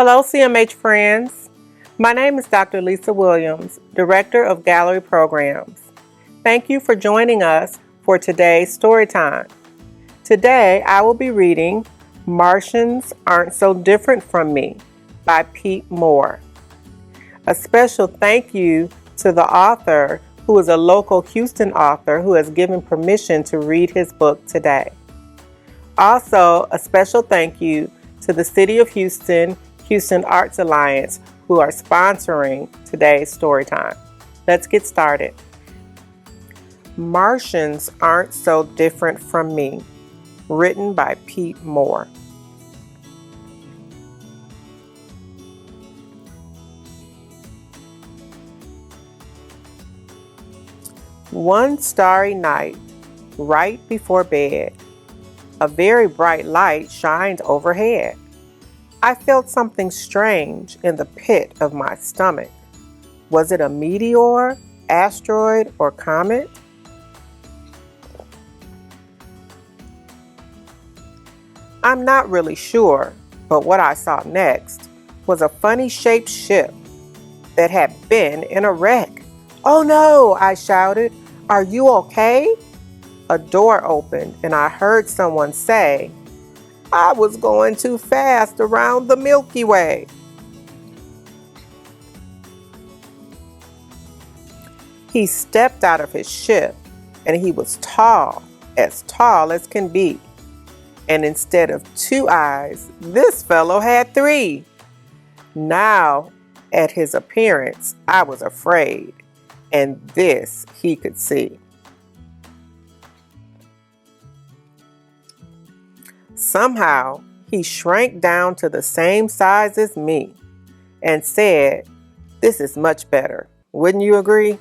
Hello, CMH friends. My name is Dr. Lisa Williams, Director of Gallery Programs. Thank you for joining us for today's story time. Today, I will be reading Martians Aren't So Different from Me by Pete Moore. A special thank you to the author, who is a local Houston author who has given permission to read his book today. Also, a special thank you to the City of Houston Arts Alliance, who are sponsoring today's story time. Let's get started. Martians Aren't So Different from Me, written by Pete Moore. One starry night, right before bed, a very bright light shined overhead. I felt something strange in the pit of my stomach. Was it a meteor, asteroid, or comet? I'm not really sure, but what I saw next was a funny-shaped ship that had been in a wreck. "Oh no!" I shouted. "Are you okay?" A door opened and I heard someone say, "I was going too fast around the Milky Way." He stepped out of his ship and he was tall as can be. And instead of 2 eyes, this fellow had 3. Now, at his appearance, I was afraid, and this he could see. Somehow, he shrank down to the same size as me and said, "This is much better. Wouldn't you agree?"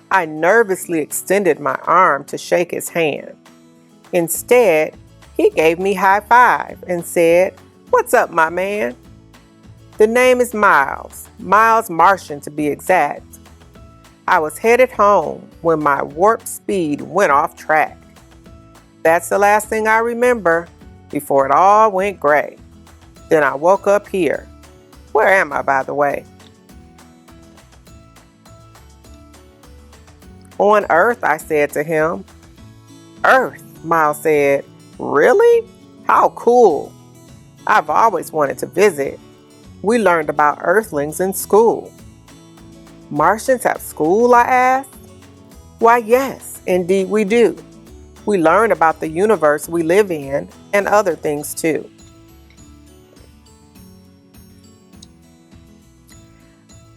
I nervously extended my arm to shake his hand. Instead, he gave me high five and said, "What's up, my man?" The name is Miles Martian to be exact. I was headed home when my warp speed went off track. That's the last thing I remember before it all went gray. Then I woke up here. Where am I, by the way? On Earth, I said to him. Earth, Miles said. Really? How cool. I've always wanted to visit. We learned about Earthlings in school. Martians have school, I asked. Why, yes, indeed we do. We learn about the universe we live in and other things too.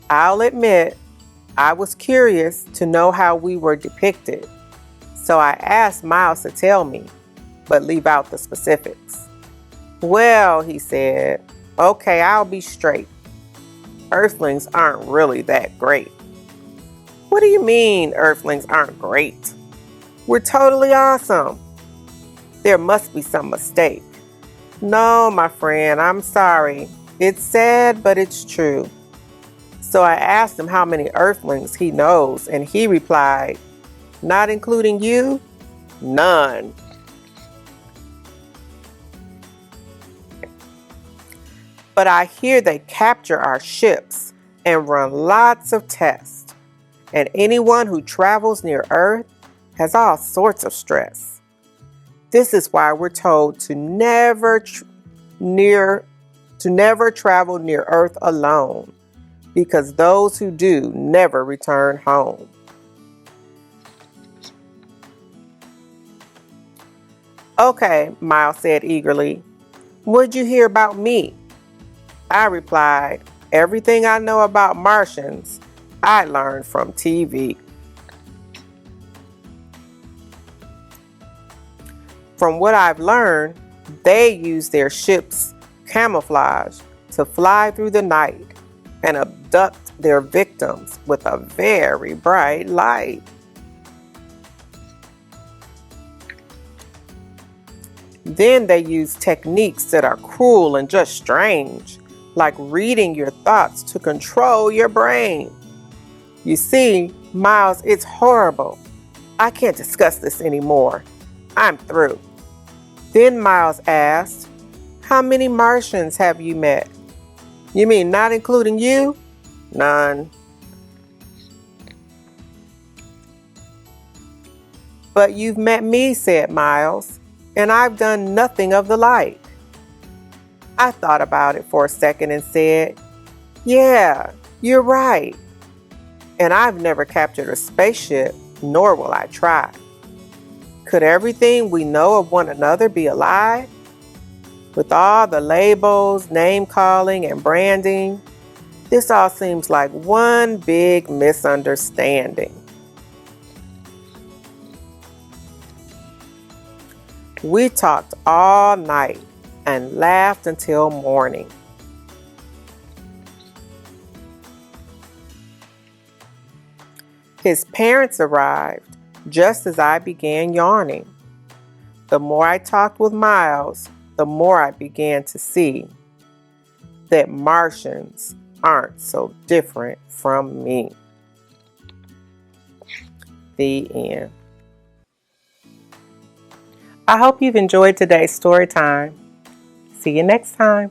I'll admit, I was curious to know how we were depicted, so I asked Miles to tell me, but leave out the specifics. Well, he said, okay, I'll be straight. Earthlings aren't really that great. What do you mean Earthlings aren't great? We're totally awesome. There must be some mistake. No, my friend, I'm sorry. It's sad, but it's true. So I asked him how many Earthlings he knows, and he replied, not including you, none. But I hear they capture our ships and run lots of tests. And anyone who travels near Earth has all sorts of stress. This is why we're told to never travel near Earth alone, because those who do never return home. Okay, Miles said eagerly. What'd you hear about me? I replied, everything I know about Martians, I learned from TV. From what I've learned, they use their ship's camouflage to fly through the night and abduct their victims with a very bright light. Then they use techniques that are cruel and just strange, like reading your thoughts to control your brain. You see, Miles, it's horrible. I can't discuss this anymore. I'm through. Then Miles asked, "How many Martians have you met?" "You mean not including you?" "None." "But you've met me," said Miles, "and I've done nothing of the like." I thought about it for a second and said, "Yeah, you're right. And I've never captured a spaceship, nor will I try. Could everything we know of one another be a lie? With all the labels, name calling, and branding, this all seems like one big misunderstanding." We talked all night and laughed until morning. His parents arrived just as I began yawning. The more I talked with Miles, the more I began to see that Martians aren't so different from me. The end. I hope you've enjoyed today's story time. See you next time.